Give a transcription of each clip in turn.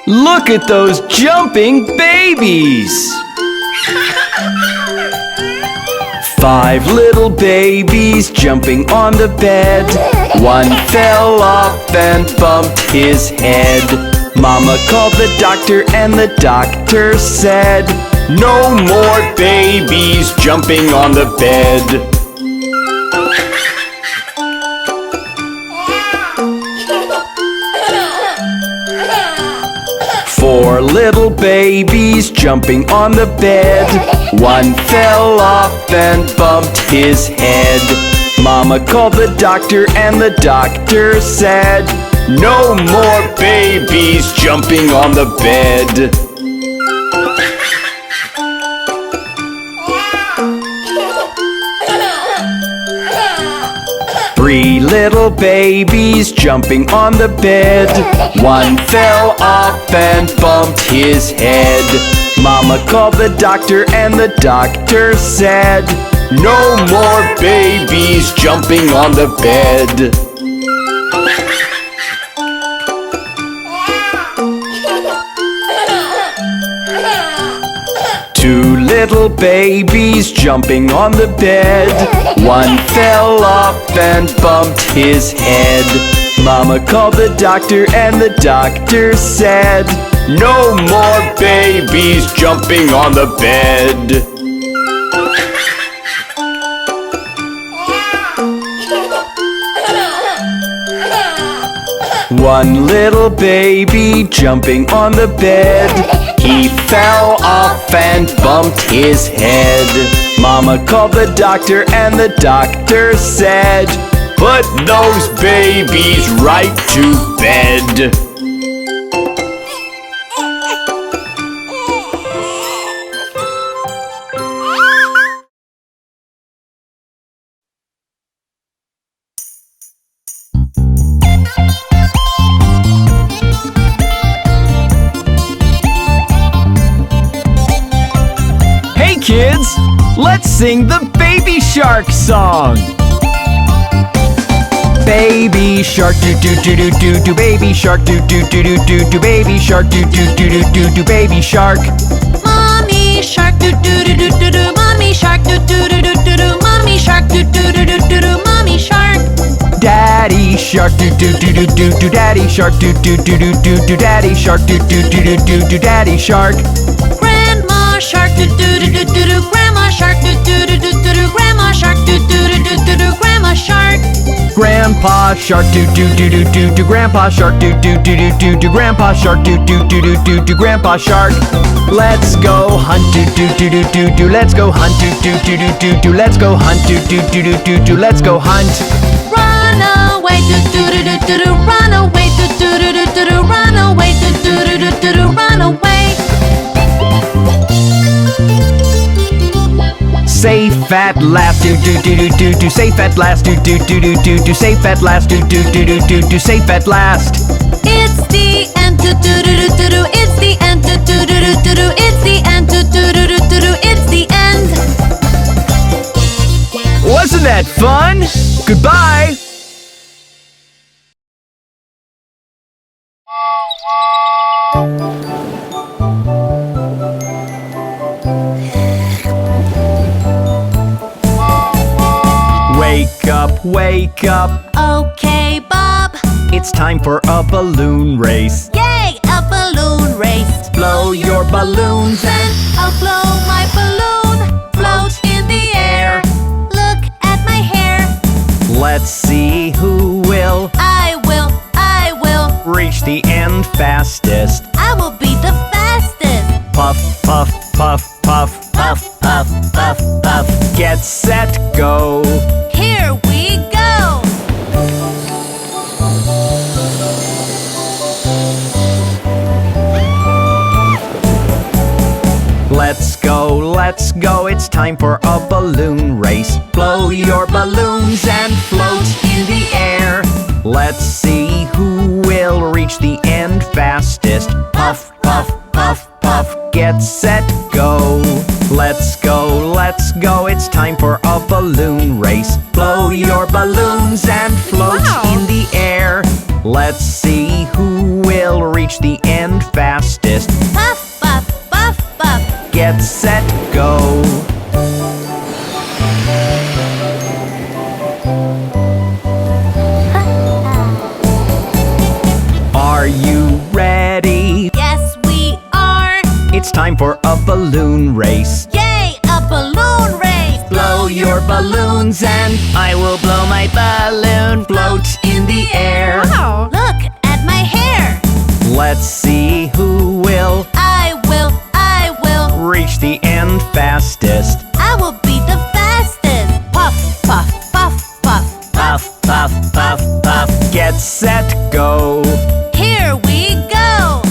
Look at those jumping babies! 5 little babies jumping on the bed. One fell off and bumped his head. Mama called the doctor and the doctor said, "No more babies jumping on the bed." 4 little babies jumping on the bed. One fell off and bumped his head. Mama called the doctor and the doctor said, "No more babies jumping on the bed." Three little babies jumping on the bed. One fell off and bumped his head. Mama called the doctor and the doctor said, "No more babies jumping on the bed." Two little babies jumping on the bed. One fell off and bumped his head. Mama called the doctor and the doctor said, "No more babies jumping on the bed." One little baby jumping on the bed. He fell off and bumped his head. Mama called the doctor and the doctor said, "Put those babies right to bed." Kids, let's sing the Baby Shark song. Baby shark do do do do do do, baby shark do do do do do do, baby shark do do do do do do, baby shark. Mommy shark do do do do do do, mommy shark do do do do do do, mommy shark do do do do do do, mommy shark. Daddy shark do do do do do do, daddy shark do do do do do do, daddy shark do do do do do do, daddy shark. Grandma shark do do do do do do, grandma shark do do do do do do, grandma shark do do do do do do, grandma shark. Grandpa shark do do do do do do, grandpa shark do do do do do do, grandpa shark do do do do do do, grandpa shark. Let's go hunt do do do do do do, let's go hunt do do do do do do, let's go hunt do do do do do do, let's go hunt. Run away do do do do do do, run away do do do do do do, run away do do do do do do, run away. Safe at last, do do do do do do. Safe at last, do do do do do do. Safe at last, do do do do do do. Safe at last. It's the end, do do do do do do. It's the end, do do do do do do. It's the end, do do do do do do. It's the end. Wasn't that fun? Goodbye. Wake up, wake up. Okay, Bob. It's time for a balloon race. Yay, a balloon race. Blow your balloons and I'll blow my balloon. Float in the air. Look at my hair. let's see who will I will reach the end fastest. I will be the fastest. Puff, puff, puff, puff, puff, puff, puff, puff. Get set, go. Here we go. Let's go, it's time for a balloon race. Blow your balloons and float in the air. Let's see who will reach the end fastest. Puff, puff, puff, puff, get set, go. Let's go, it's time for a balloon race. Blow your balloons and float in the air. Let's see who will reach the end fastest. Puff, puff, puff, puff. Get set, go. Are you ready? Yes, we are. It's time for a balloon race. Yay, a balloon race. Blow your balloons and I will blow my balloon. Float in the air. Wow, look at my hair. Let's see who will I will reach the end fastest. I will be the fastest. Puff, puff, puff, puff. Puff, puff, puff, puff. Get set, go. Here we go.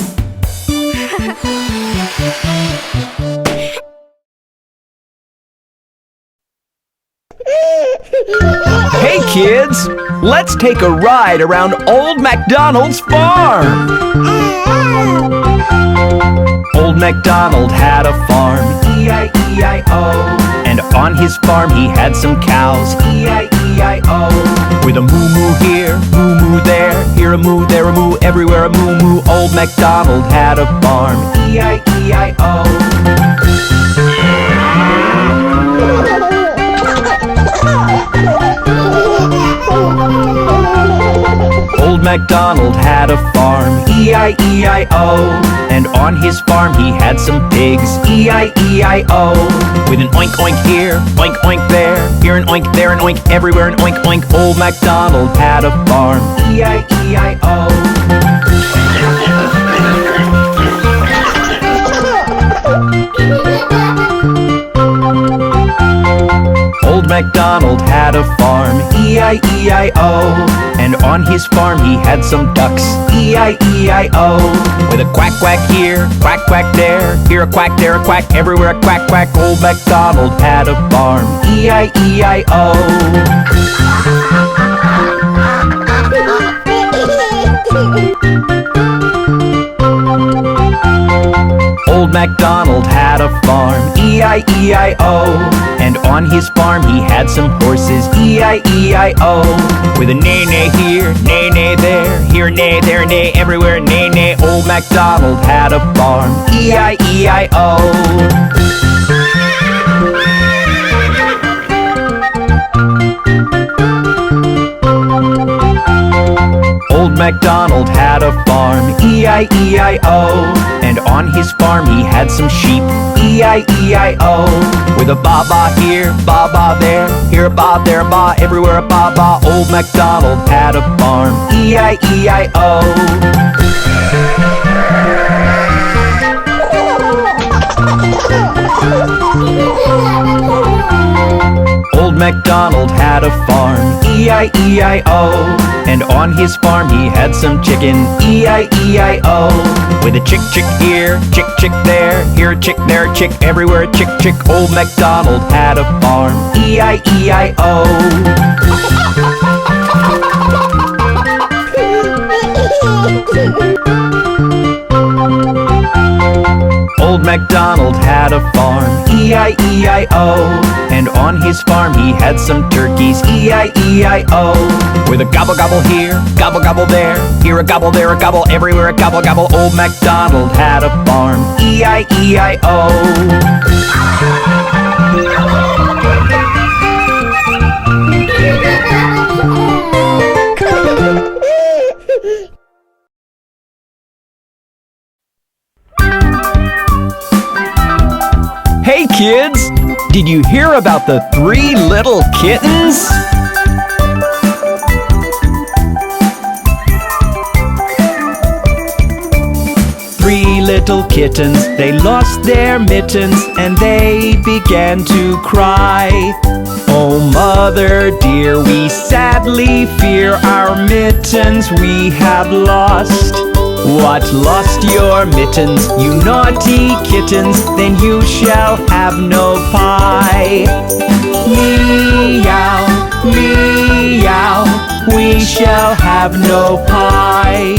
Hey kids, let's take a ride around Old MacDonald's farm. Old MacDonald had a farm, E-I-E-I-O. And on his farm he had some cows, E-I-E-I-O. With a moo-moo here, moo-moo there, here a moo, there a moo, everywhere a moo-moo. Old MacDonald had a farm, E-I-E-I-O. Old MacDonald had a farm, E-I-E-I-O. And on his farm he had some pigs, E-I-E-I-O. With an oink oink here, oink oink there, here an oink, there an oink, everywhere an oink oink. Old MacDonald had a farm, E-I-E-I-O. Old MacDonald had a farm, E-I-E-I-O. And on his farm he had some ducks, E-I-E-I-O. With a quack quack here, quack quack there, here a quack, there a quack, everywhere a quack quack. Old MacDonald had a farm, E-I-E-I-O. Old MacDonald had a farm, E-I-E-I-O. And on his farm he had some horses, E-I-E-I-O. With a neigh-neigh here, neigh-neigh there, here neigh, there neigh, everywhere neigh-neigh. Old MacDonald had a farm, E-I-E-I-O. Old MacDonald had a farm, E-I-E-I-O. And on his farm he had some sheep, E-I-E-I-O. With a ba-ba here, ba-ba there, here a ba, there a ba, everywhere a ba-ba. Old MacDonald had a farm, E-I-E-I-O. Old MacDonald had a farm, E-I-E-I-O. And on his farm he had some chicken, E-I-E-I-O. With a chick chick here, chick chick there, here a chick, there a chick, everywhere a chick chick. Old MacDonald had a farm, E-I-E-I-O. Old MacDonald had a farm, E-I-E-I-O. And on his farm he had some turkeys, E-I-E-I-O. With a gobble gobble here, gobble gobble there, here a gobble, there a gobble, everywhere a gobble gobble. Old MacDonald had a farm, E-I-E-I-O. Hey kids! Did you hear about the 3 little kittens? Three little kittens, they lost their mittens and they began to cry. Oh mother dear, we sadly fear our mittens we have lost. What, lost your mittens, you naughty kittens? Then you shall have no pie. Meow, meow, we shall have no pie.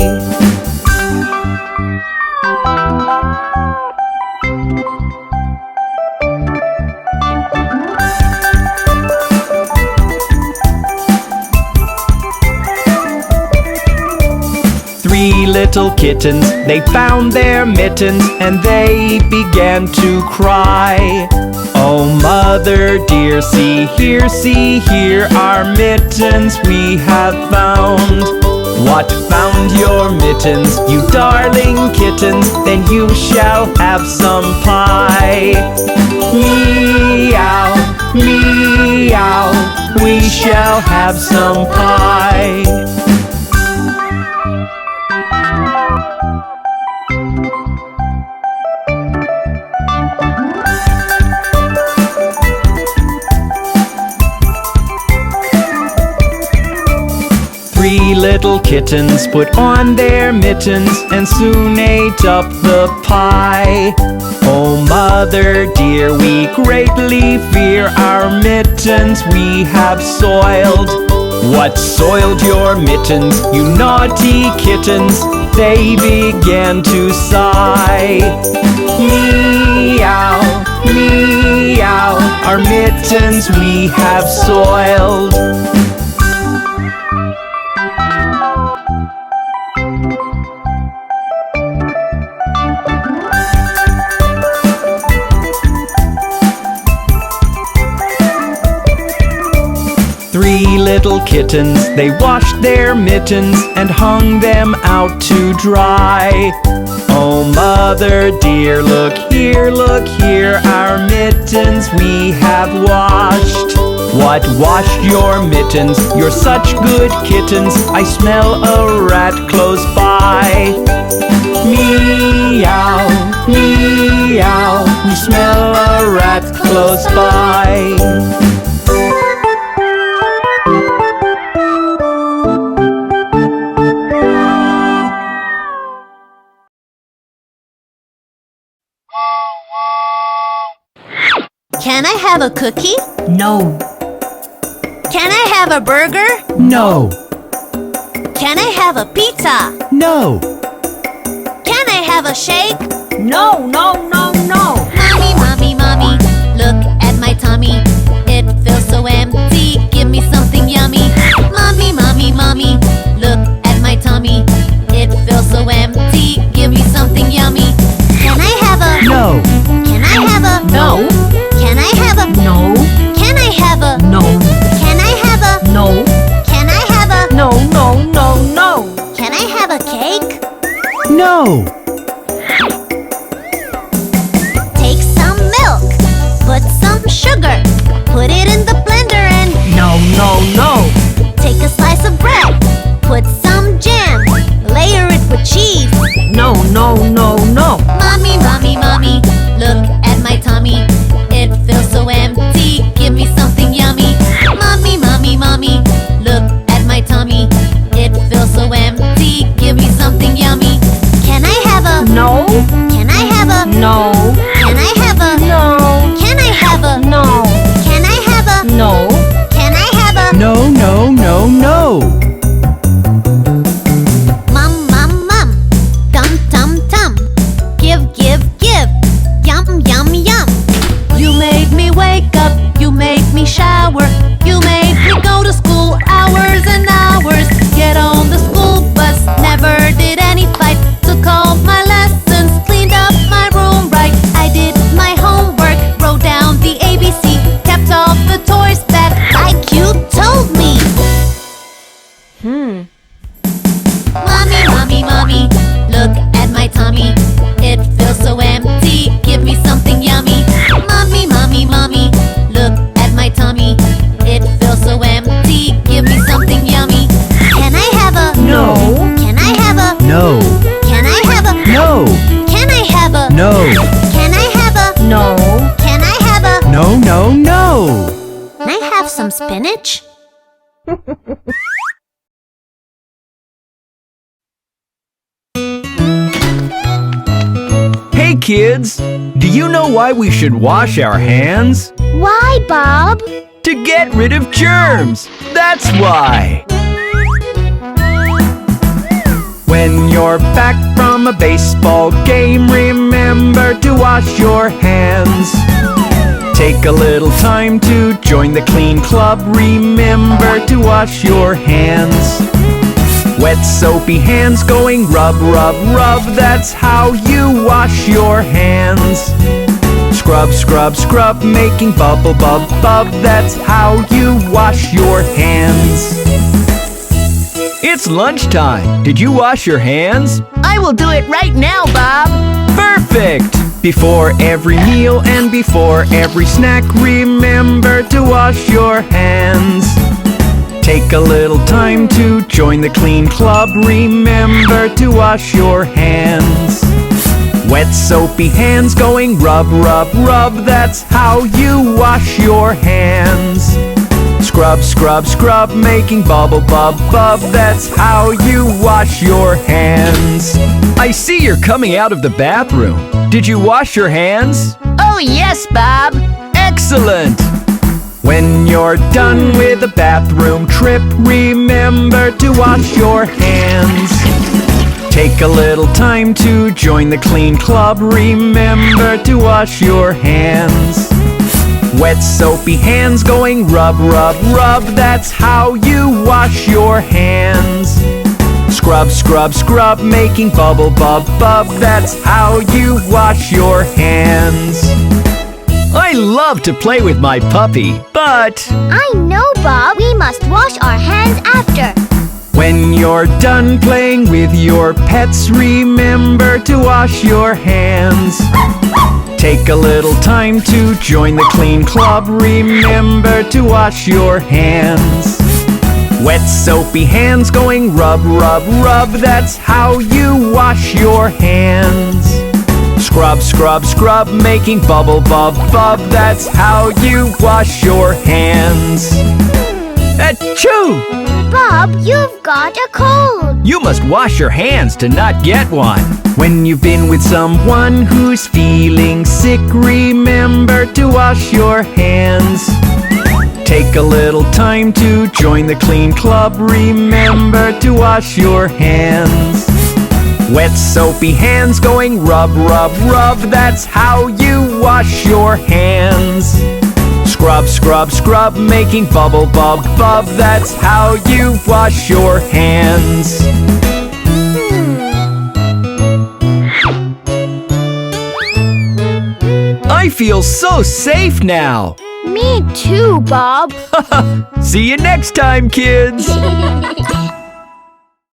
little kittens, they found their mittens and they began to cry. Oh, mother dear, see here, our mittens we have found. What, found your mittens, you darling kittens? Then you shall have some pie. Meow, meow, we shall have some pie. 3 little kittens put on their mittens and soon ate up the pie. Oh, mother dear, we greatly fear our mittens we have soiled. What soiled your mittens, you naughty kittens? They began to sigh. Meow, meow, our mittens we have soiled. Three little kittens, they washed their mittens and hung them out to dry. Oh, mother dear, look here, our mittens we have washed. What, washed your mittens? You're such good kittens, I smell a rat close by. Meow, meow, we smell a rat close by. Can I have a cookie? No. Can I have a burger? No. Can I have a pizza? No. Can I have a shake? No, no, no, no. Mommy, mommy, mommy, look at my tummy. It feels so empty, give me something yummy. Mommy, mommy, mommy, look at my tummy. It feels so empty, give me something yummy. Can I have a... No. Can I have a... No. Can I have a... No. Can I have a... No. Can I have a... No. Can I have a... No, no, no, no. Can I have a cake? No. Take some milk, put some sugar, put it in the blender and No, no, no. take a slice of bread, put some jam, layer it with cheese. No, no, no, no. Mommy, mommy, mommy, look at my tummy. It feels so empty, give me something yummy. Mommy, mommy, mommy, look at my tummy. It feels so empty, give me something yummy. Can I have a... No. Can I have a... No. Can I have a... No. Can I have a... No. Can I have a... No. Can I have a... No, no, no, no. Mum, mum, mum, tum, tum, tum. Give, give, give. Yum, yum, yum. You made me wake up, you made me shower, you made me go to school hours and hours. Get on the school bus, never did any fight. Took all my lessons, cleaned up my room right. I did my homework, wrote down the ABC, kept all the toys back like you told me. Mommy, mommy, mommy, look at my tummy. It feels so empty, give me something yummy. Mommy, mommy, mommy, look at my tummy. It feels so empty, give me something yummy. Can I have a... No. Can I have a... No. Can I have a... No. Can I have a... No. Can I have a... No. Can I have a... No, no, no. Can I have some spinach? Hey kids, do you know why we should wash our hands? Why, Bob? To get rid of germs. That's why. When you're back from a baseball game, remember to wash your hands. Take a little time to join the clean club. Remember to wash your hands. Wet soapy hands going rub, rub, rub. That's how you wash your hands. Scrub, scrub, scrub, making bubble, bub, bub. That's how you wash your hands. It's lunchtime. Did you wash your hands? I will do it right now, Bob. Perfect! Before every meal and before every snack, remember to wash your hands. Take a little time to join the clean club. Remember to wash your hands. Wet soapy hands going rub, rub, rub. That's how you wash your hands. Scrub, scrub, scrub, making bubble, bub, bub. That's how you wash your hands. I see you're coming out of the bathroom. Did you wash your hands? Oh, yes, Bob. Excellent! When you're done with the bathroom trip, remember to wash your hands. Take a little time to join the clean club. Remember to wash your hands. Wet soapy hands going rub, rub, rub. That's how you wash your hands. Scrub, scrub, scrub, making bubble, bub, bub. That's how you wash your hands. I love to play with my puppy, but I know, Bob. We must wash our hands after. when you're done playing with your pets, remember to wash your hands. Take a little time to join the clean club. Remember to wash your hands. Wet soapy hands going rub, rub, rub. That's how you wash your hands. Scrub, scrub, scrub, making bubble, bub, bub. That's how you wash your hands. Achoo! Bob, you've got a cold. You must wash your hands to not get one. When you've been with someone who's feeling sick, remember to wash your hands. Take a little time to join the clean club. Remember to wash your hands. Wet soapy hands going rub, rub, rub. That's how you wash your hands. Scrub, scrub, scrub, making bubble, bub, bub. That's how you wash your hands. I feel so safe now. Me too, Bob. See you next time, kids.